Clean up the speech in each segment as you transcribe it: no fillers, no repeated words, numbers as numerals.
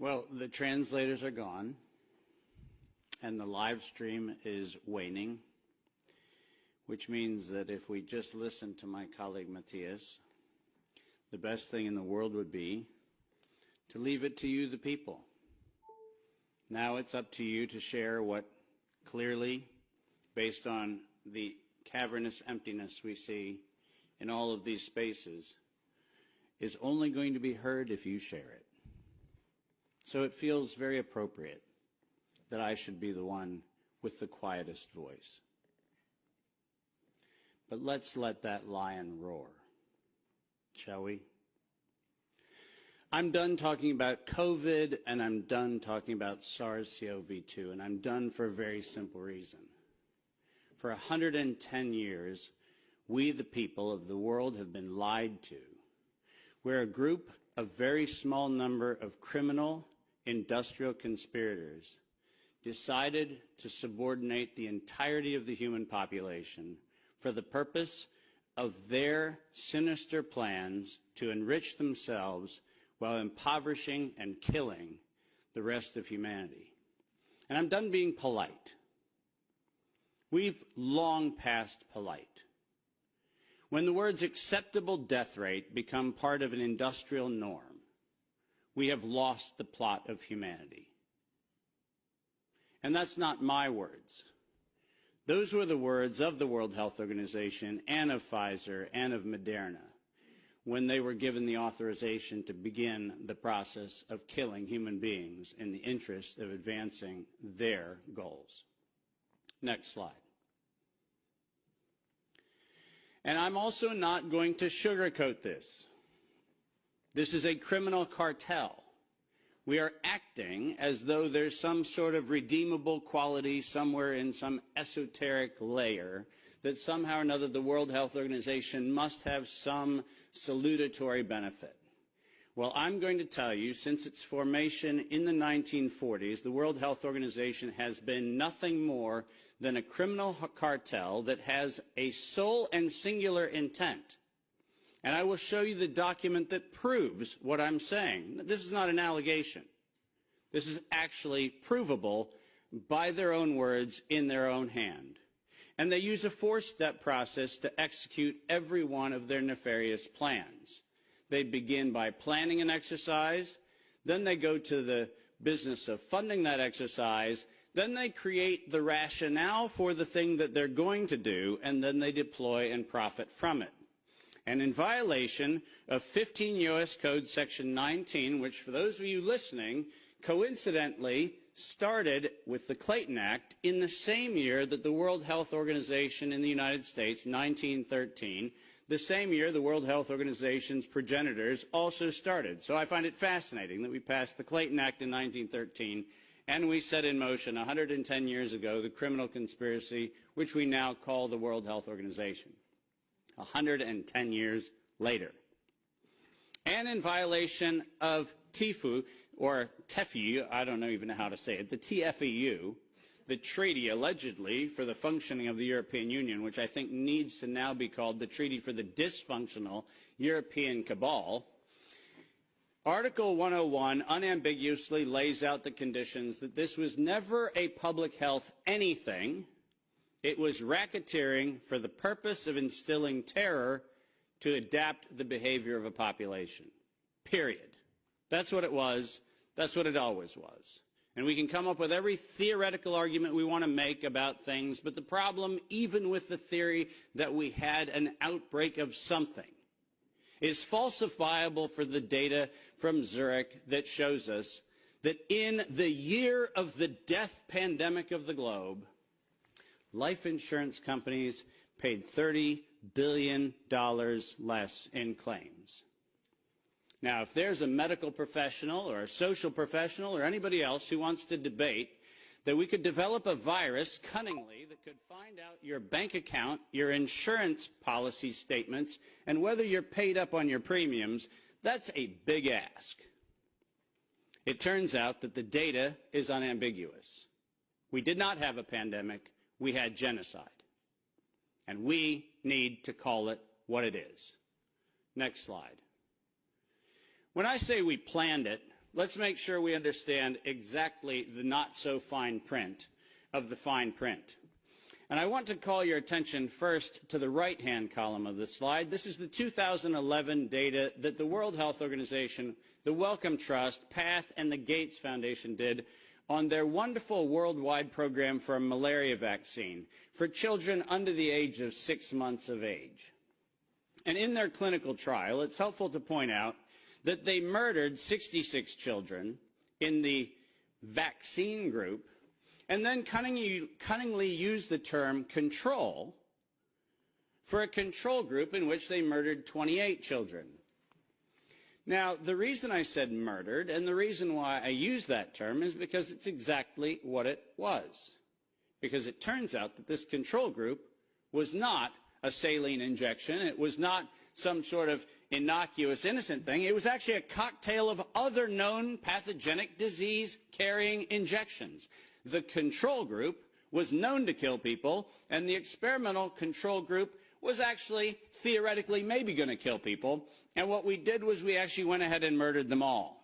Well, the translators are gone, and the live stream is waning, which means that if we just listen to my colleague Matthias, the best thing in the world would be to leave it to you, the people. Now it's up to you to share what clearly, based on the cavernous emptiness we see in all of these spaces, is only going to be heard if you share it. So it feels very appropriate that I should be the one with the quietest voice. But let's let that lion roar, shall we? I'm done talking about COVID, and I'm done talking about SARS-CoV-2, and I'm done for a very simple reason. For 110 years, we, the people of the world, have been lied to. We're a group of very small number of criminal, industrial conspirators decided to subordinate the entirety of the human population for the purpose of their sinister plans to enrich themselves while impoverishing and killing the rest of humanity. And I'm done being polite. We've long passed polite. When the words acceptable death rate become part of an industrial norm, we have lost the plot of humanity. And that's not my words. Those were the words of the World Health Organization and of Pfizer and of Moderna when they were given the authorization to begin the process of killing human beings in the interest of advancing their goals. Next slide. And I'm also not going to sugarcoat this. This is a criminal cartel. We are acting as though there's some sort of redeemable quality somewhere in some esoteric layer that somehow or another the World Health Organization must have some salutatory benefit. Well, I'm going to tell you, since its formation in the 1940s, the World Health Organization has been nothing more than a criminal cartel that has a sole and singular intent. And I will show you the document that proves what I'm saying. This is not an allegation. This is actually provable by their own words in their own hand. And they use a four-step process to execute every one of their nefarious plans. They begin by planning an exercise, then they go to the business of funding that exercise, then they create the rationale for the thing that they're going to do, and then they deploy and profit from it. And in violation of 15 U.S. Code Section 19, which for those of you listening, coincidentally started with the Clayton Act in the same year that the World Health Organization in the United States, 1913, the same year the World Health Organization's progenitors also started. So I find it fascinating that we passed the Clayton Act in 1913 and we set in motion 110 years ago the criminal conspiracy which we now call the World Health Organization. 110 years later. And in violation of TIFU, or TEFU, I don't even know how to say it, the TFEU, the treaty allegedly for the functioning of the European Union, which I think needs to now be called the Treaty for the Dysfunctional European Cabal, Article 101 unambiguously lays out the conditions that this was never a public health anything. It was racketeering for the purpose of instilling terror to adapt the behavior of a population. Period. That's what it was. That's what it always was. And we can come up with every theoretical argument we want to make about things, but the problem, even with the theory that we had an outbreak of something, is falsifiable for the data from Zurich that shows us that in the year of the death pandemic of the globe, life insurance companies paid $30 billion less in claims. Now, if there's a medical professional or a social professional or anybody else who wants to debate that we could develop a virus cunningly that could find out your bank account, your insurance policy statements, and whether you're paid up on your premiums, that's a big ask. It turns out that the data is unambiguous. We did not have a pandemic. We had genocide. And we need to call it what it is. Next slide. When I say we planned it, let's make sure we understand exactly the not-so-fine print of the fine print. And I want to call your attention first to the right-hand column of the slide. This is the 2011 data that the World Health Organization, the Wellcome Trust, PATH, and the Gates Foundation did on their wonderful worldwide program for a malaria vaccine for children under the age of 6 months of age. And in their clinical trial, it's helpful to point out that they murdered 66 children in the vaccine group and then cunningly used the term control for a control group in which they murdered 28 children. Now, the reason I said murdered and the reason why I use that term is because it's exactly what it was. Because it turns out that this control group was not a saline injection. It was not some sort of innocuous, innocent thing. It was actually a cocktail of other known pathogenic disease-carrying injections. The control group was known to kill people, and the experimental control group was actually theoretically maybe going to kill people. And what we did was we actually went ahead and murdered them all.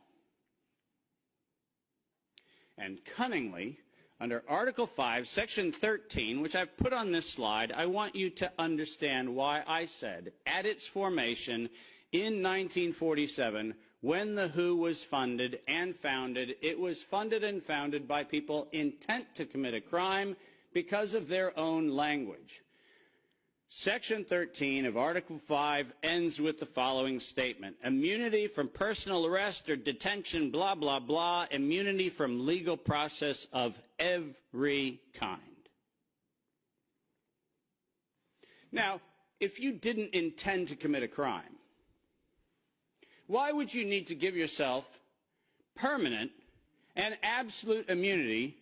And cunningly, under Article 5, Section 13, which I've put on this slide, I want you to understand why I said at its formation in 1947, when the WHO was funded and founded, it was funded and founded by people intent to commit a crime because of their own language. Section 13 of Article 5 ends with the following statement: immunity from personal arrest or detention, blah, blah, blah, immunity from legal process of every kind. Now, if you didn't intend to commit a crime, why would you need to give yourself permanent and absolute immunity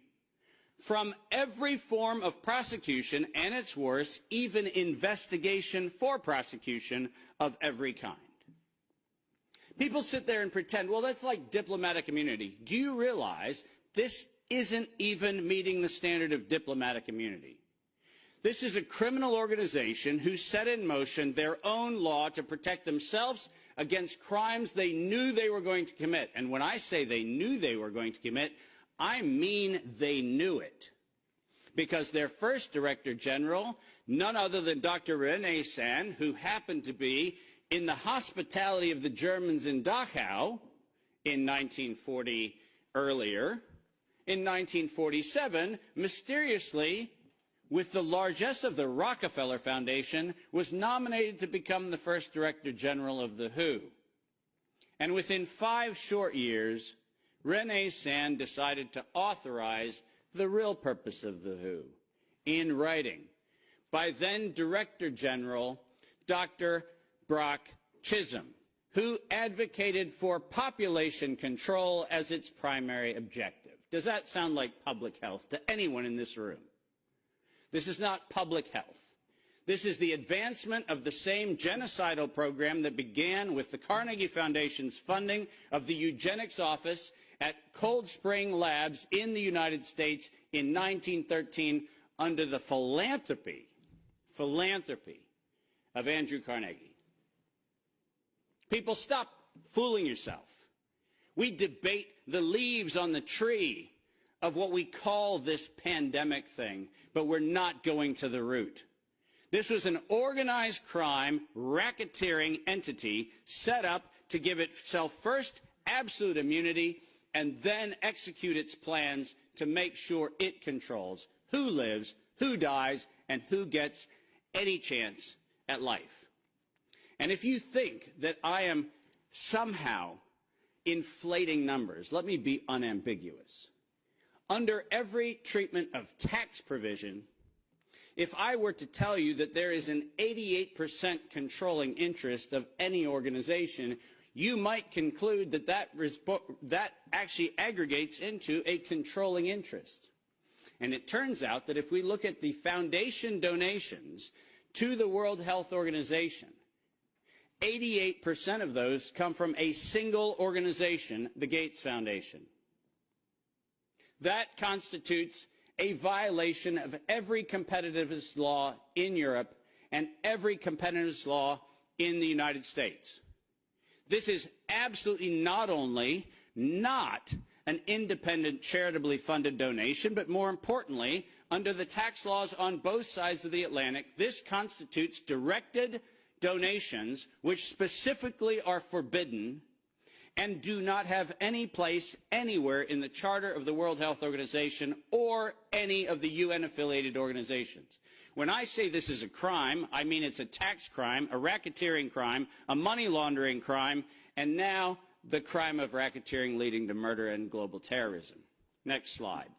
from every form of prosecution, and it's worse, even investigation for prosecution of every kind? People sit there and pretend, well, that's like diplomatic immunity. Do you realize this isn't even meeting the standard of diplomatic immunity? This is a criminal organization who set in motion their own law to protect themselves against crimes they knew they were going to commit. And when I say they knew they were going to commit, I mean they knew it. Because their first Director General, none other than Dr. René Sand, who happened to be in the hospitality of the Germans in Dachau in 1940 earlier, in 1947, mysteriously, with the largesse of the Rockefeller Foundation, was nominated to become the first Director General of the WHO. And within 5 short years, René Sand decided to authorize the real purpose of the WHO in writing by then Director General Dr. Brock Chisholm, who advocated for population control as its primary objective. Does that sound like public health to anyone in this room? This is not public health. This is the advancement of the same genocidal program that began with the Carnegie Foundation's funding of the eugenics office at Cold Spring Labs in the United States in 1913 under the philanthropy of Andrew Carnegie. People, stop fooling yourself. We debate the leaves on the tree of what we call this pandemic thing, but we're not going to the root. This was an organized crime, racketeering entity set up to give itself first absolute immunity and then execute its plans to make sure it controls who lives, who dies, and who gets any chance at life. And if you think that I am somehow inflating numbers, let me be unambiguous. Under every treatment of tax provision, if I were to tell you that there is an 88% controlling interest of any organization, you might conclude that that actually aggregates into a controlling interest. And it turns out that if we look at the foundation donations to the World Health Organization, 88% of those come from a single organization, the Gates Foundation. That constitutes a violation of every competitiveness law in Europe and every competitiveness law in the United States. This is absolutely not only not an independent, charitably funded donation, but more importantly, under the tax laws on both sides of the Atlantic, this constitutes directed donations which specifically are forbidden and do not have any place anywhere in the Charter of the World Health Organization or any of the UN-affiliated organizations. When I say this is a crime, I mean it's a tax crime, a racketeering crime, a money laundering crime, and now the crime of racketeering leading to murder and global terrorism. Next slide.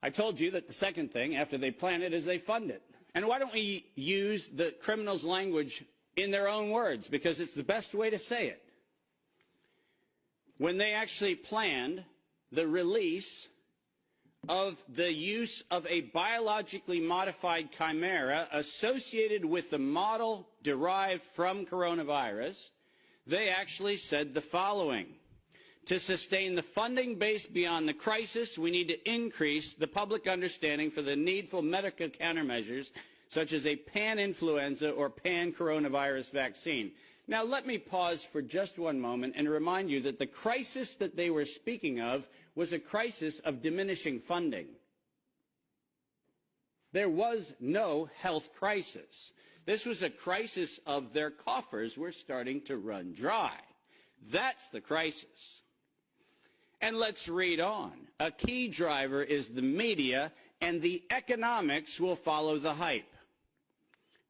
I told you that the second thing after they plan it is they fund it. And why don't we use the criminals' language in their own words, because it's the best way to say it. When they actually planned the release of the use of a biologically modified chimera associated with the model derived from coronavirus, they actually said the following: to sustain the funding base beyond the crisis, we need to increase the public understanding for the needful medical countermeasures such as a pan-influenza or pan-coronavirus vaccine. Now, let me pause for just one moment and remind you that the crisis that they were speaking of was a crisis of diminishing funding. There was no health crisis. This was a crisis of their coffers were starting to run dry. That's the crisis. And let's read on. A key driver is the media, and the economics will follow the hype.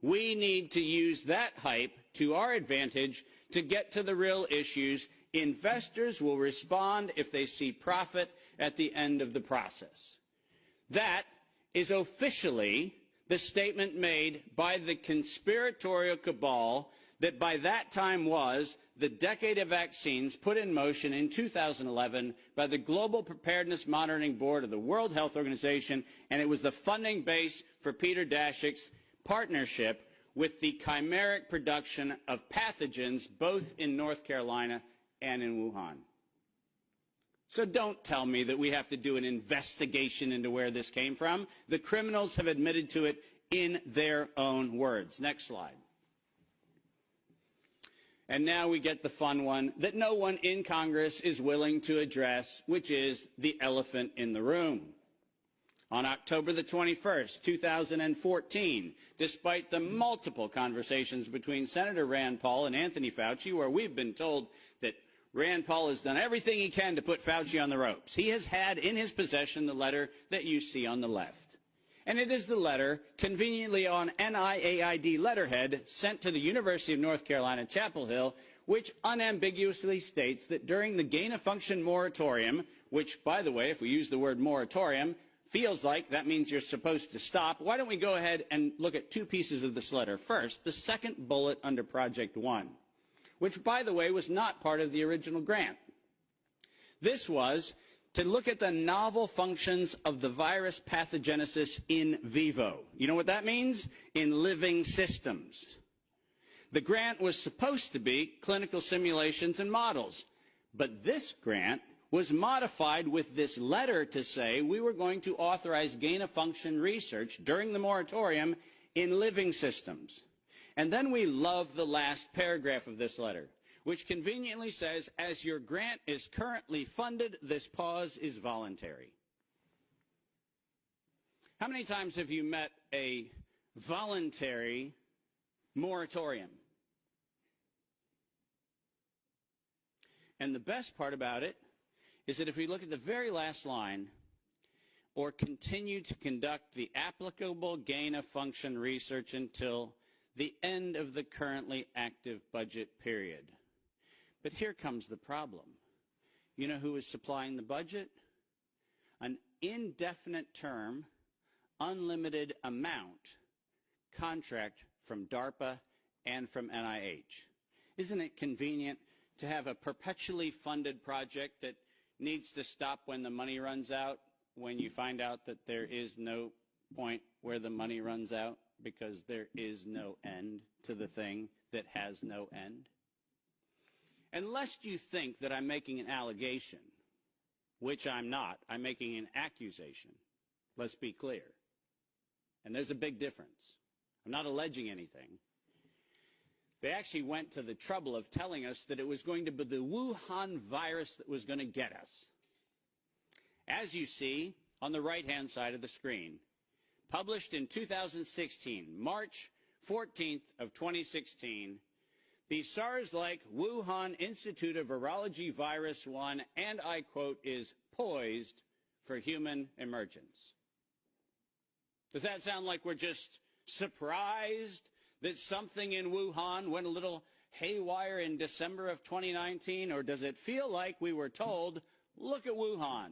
We need to use that hype to our advantage to get to the real issues. Investors will respond if they see profit at the end of the process. That is officially the statement made by the conspiratorial cabal that by that time was the decade of vaccines put in motion in 2011 by the Global Preparedness Monitoring Board of the World Health Organization, and it was the funding base for Peter Daszak's partnership with the chimeric production of pathogens both in North Carolina and in Wuhan. So don't tell me that we have to do an investigation into where this came from. The criminals have admitted to it in their own words. Next slide. And now we get the fun one that no one in Congress is willing to address, which is the elephant in the room. On October the 21st, 2014, despite the multiple conversations between Senator Rand Paul and Anthony Fauci, where we've been told that Rand Paul has done everything he can to put Fauci on the ropes, he has had in his possession the letter that you see on the left. And it is the letter, conveniently on NIAID letterhead, sent to the University of North Carolina, Chapel Hill, which unambiguously states that during the gain-of-function moratorium, which, by the way, if we use the word moratorium, feels like that means you're supposed to stop. Why don't we go ahead and look at two pieces of this letter? First, the second bullet under Project 1, which, by the way, was not part of the original grant. This was to look at the novel functions of the virus pathogenesis in vivo. You know what that means? In living systems. The grant was supposed to be clinical simulations and models, but this grant was modified with this letter to say we were going to authorize gain-of-function research during the moratorium in living systems. And then we love the last paragraph of this letter, which conveniently says, as your grant is currently funded, this pause is voluntary. How many times have you met a voluntary moratorium? And the best part about it is that if we look at the very last line, or continue to conduct the applicable gain-of-function research until the end of the currently active budget period. But here comes the problem. You know who is supplying the budget? An indefinite term, unlimited amount contract from DARPA and from NIH. Isn't it convenient to have a perpetually funded project that needs to stop when the money runs out, when you find out that there is no point where the money runs out because there is no end to the thing that has no end? And lest you think that I'm making an allegation, which I'm not, I'm making an accusation. Let's be clear. And there's a big difference. I'm not alleging anything. They actually went to the trouble of telling us that it was going to be the Wuhan virus that was going to get us. As you see on the right-hand side of the screen, published in 2016, March 14th of 2016, the SARS-like Wuhan Institute of Virology Virus 1, and I quote, is poised for human emergence. Does that sound like we're just surprised that something in Wuhan went a little haywire in December of 2019? Or does it feel like we were told, look at Wuhan,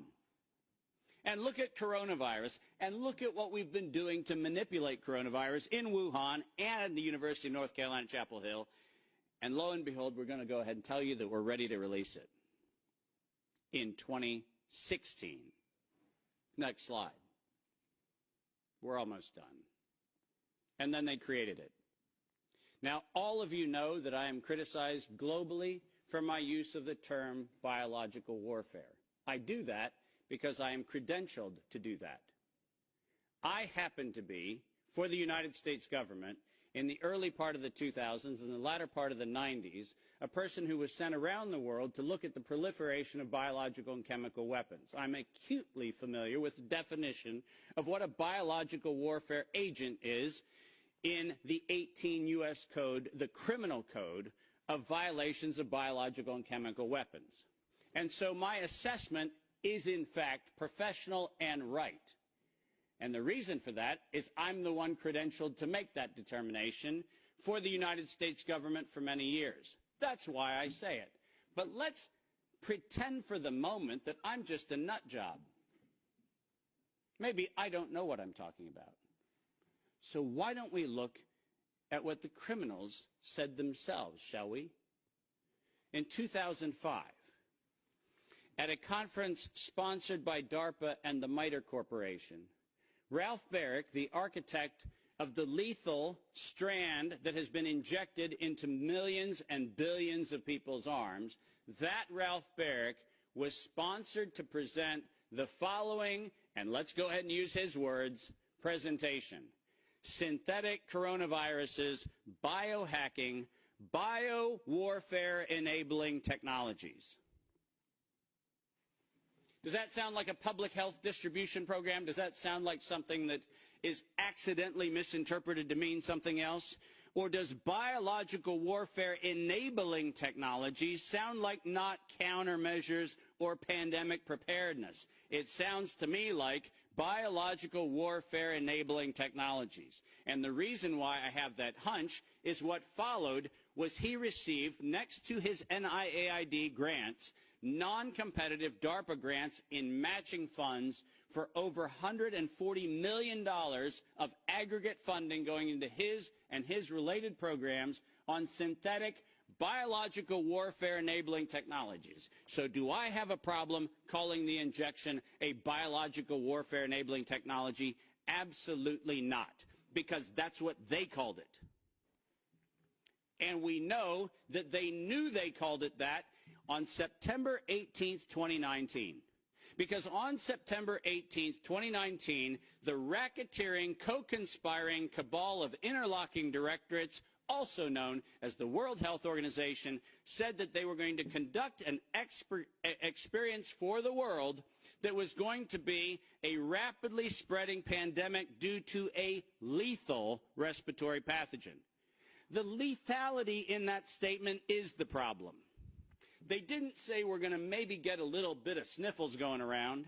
and look at coronavirus, and look at what we've been doing to manipulate coronavirus in Wuhan and the University of North Carolina, Chapel Hill, and lo and behold, we're going to go ahead and tell you that we're ready to release it in 2016. Next slide. We're almost done. And then they created it. Now, all of you know that I am criticized globally for my use of the term biological warfare. I do that because I am credentialed to do that. I happen to be, for the United States government, in the early part of the 2000s and the latter part of the 90s, a person who was sent around the world to look at the proliferation of biological and chemical weapons. I'm acutely familiar with the definition of what a biological warfare agent is in the 18 U.S. Code, the criminal code of violations of biological and chemical weapons. And so my assessment is, in fact, professional and right. And the reason for that is I'm the one credentialed to make that determination for the United States government for many years. That's why I say it. But let's pretend for the moment that I'm just a nut job. Maybe I don't know what I'm talking about. So why don't we look at what the criminals said themselves, shall we? In 2005, at a conference sponsored by DARPA and the MITRE Corporation, Ralph Baric, the architect of the lethal strand that has been injected into millions and billions of people's arms, that Ralph Baric was sponsored to present the following, and let's go ahead and use his words, presentation: synthetic coronaviruses, biohacking, bio-warfare enabling technologies. Does that sound like a public health distribution program? Does that sound like something that is accidentally misinterpreted to mean something else? Or does biological warfare enabling technologies sound like not countermeasures or pandemic preparedness? It sounds to me like biological warfare enabling technologies. And the reason why I have that hunch is what followed was he received, next to his NIAID grants, non-competitive DARPA grants in matching funds for over $140 million of aggregate funding going into his and his related programs on synthetic biological warfare enabling technologies. So do I have a problem calling the injection a biological warfare enabling technology? Absolutely not, because that's what they called it. And we know that they knew they called it that on September 18th, 2019. Because on September 18th, 2019, the racketeering, co-conspiring cabal of interlocking directorates, also known as the World Health Organization, said that they were going to conduct an experience for the world that was going to be a rapidly spreading pandemic due to a lethal respiratory pathogen. The lethality in that statement is the problem. They didn't say we're going to maybe get a little bit of sniffles going around.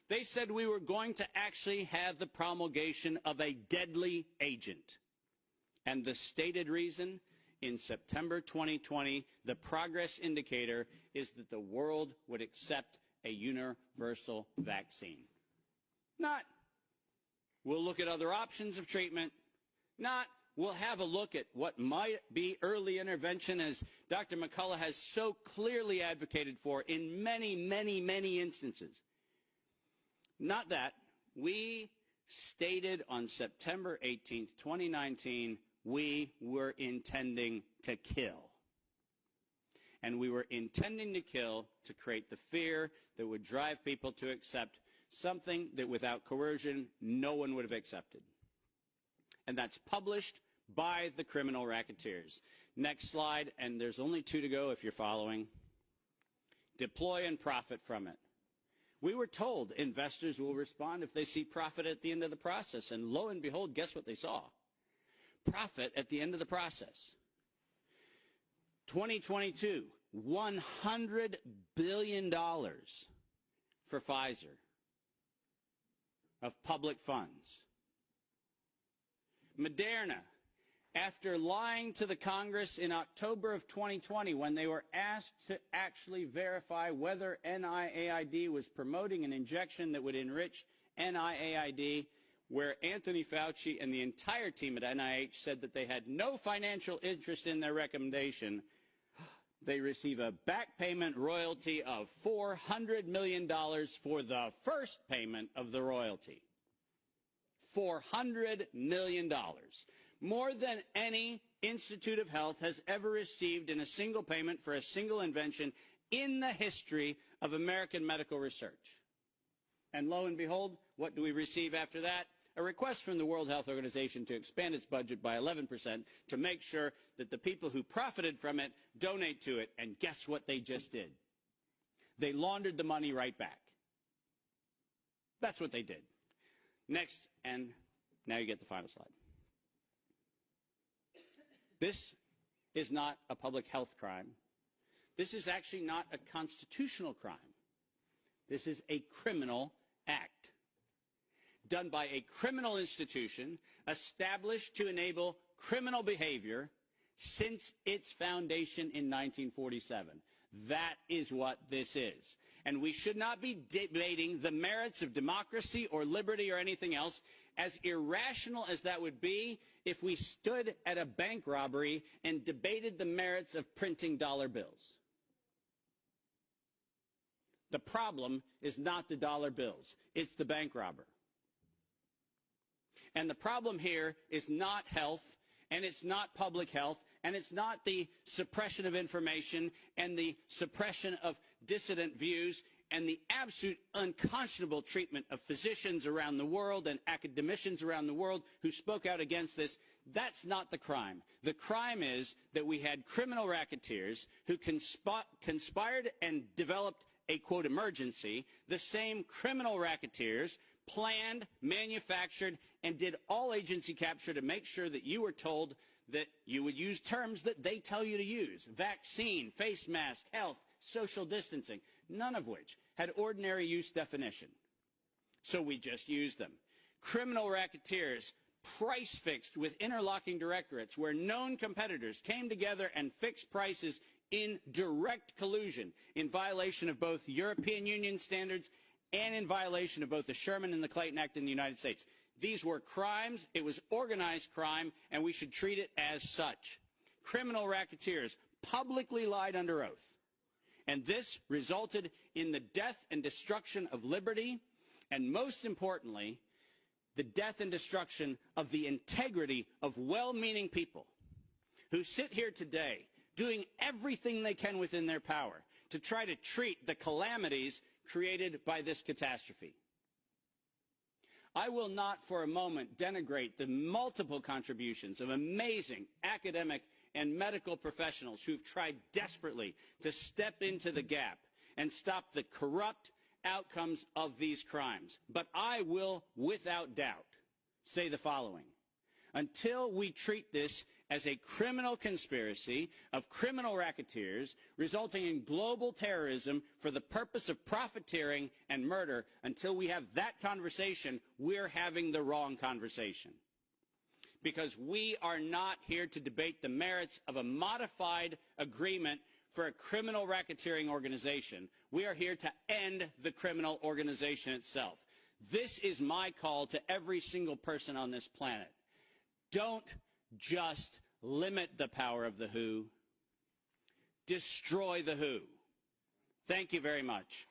They said we were going to actually have the promulgation of a deadly agent. And the stated reason, in September 2020, the progress indicator is that the world would accept a universal vaccine. Not, we'll look at other options of treatment. Not, we'll have a look at what might be early intervention, as Dr. McCullough has so clearly advocated for in many, many, many instances. Not that. We stated on September 18th, 2019, we were intending to kill. And we were intending to kill to create the fear that would drive people to accept something that without coercion, no one would have accepted. And that's published by the criminal racketeers. Next slide, and there's only 2 to go if you're following. Deploy and profit from it. We were told investors will respond if they see profit at the end of the process, and lo and behold, guess what they saw? Profit at the end of the process. 2022, $100 billion for Pfizer of public funds. Moderna, after lying to the Congress in October of 2020 when they were asked to actually verify whether NIAID was promoting an injection that would enrich NIAID, where Anthony Fauci and the entire team at NIH said that they had no financial interest in their recommendation, they receive a back payment royalty of $400 million for the first payment of the royalty. $400 million. More than any Institute of Health has ever received in a single payment for a single invention in the history of American medical research. And lo and behold, what do we receive after that? A request from the World Health Organization to expand its budget by 11% to make sure that the people who profited from it donate to it. And guess what they just did? They laundered the money right back. That's what they did. Next, and now you get the final slide. This is not a public health crime. This is actually not a constitutional crime. This is a criminal act done by a criminal institution established to enable criminal behavior since its foundation in 1947. That is what this is. And we should not be debating the merits of democracy or liberty or anything else, as irrational as that would be if we stood at a bank robbery and debated the merits of printing dollar bills. The problem is not the dollar bills, it's the bank robber. And the problem here is not health, and it's not public health, and it's not the suppression of information and the suppression of dissident views and the absolute unconscionable treatment of physicians around the world and academicians around the world who spoke out against this. That's not the crime. The crime is that we had criminal racketeers who conspired and developed a, quote, emergency. The same criminal racketeers planned, manufactured, and did all agency capture to make sure that you were told that you would use terms that they tell you to use. Vaccine, face mask, health, social distancing, none of which had ordinary use definition. So we just used them. Criminal racketeers price fixed with interlocking directorates where known competitors came together and fixed prices in direct collusion in violation of both European Union standards and in violation of both the Sherman and the Clayton Act in the United States. These were crimes. It was organized crime, and we should treat it as such. Criminal racketeers publicly lied under oath, and this resulted in the death and destruction of liberty, and most importantly, the death and destruction of the integrity of well-meaning people who sit here today doing everything they can within their power to try to treat the calamities created by this catastrophe. I will not for a moment denigrate the multiple contributions of amazing academic and medical professionals who've tried desperately to step into the gap and stop the corrupt outcomes of these crimes. But I will, without doubt, say the following. Until we treat this as a criminal conspiracy of criminal racketeers resulting in global terrorism for the purpose of profiteering and murder, until we have that conversation, we're having the wrong conversation. Because we are not here to debate the merits of a modified agreement for a criminal racketeering organization. We are here to end the criminal organization itself. This is my call to every single person on this planet. Don't just limit the power of the WHO. Destroy the WHO. Thank you very much.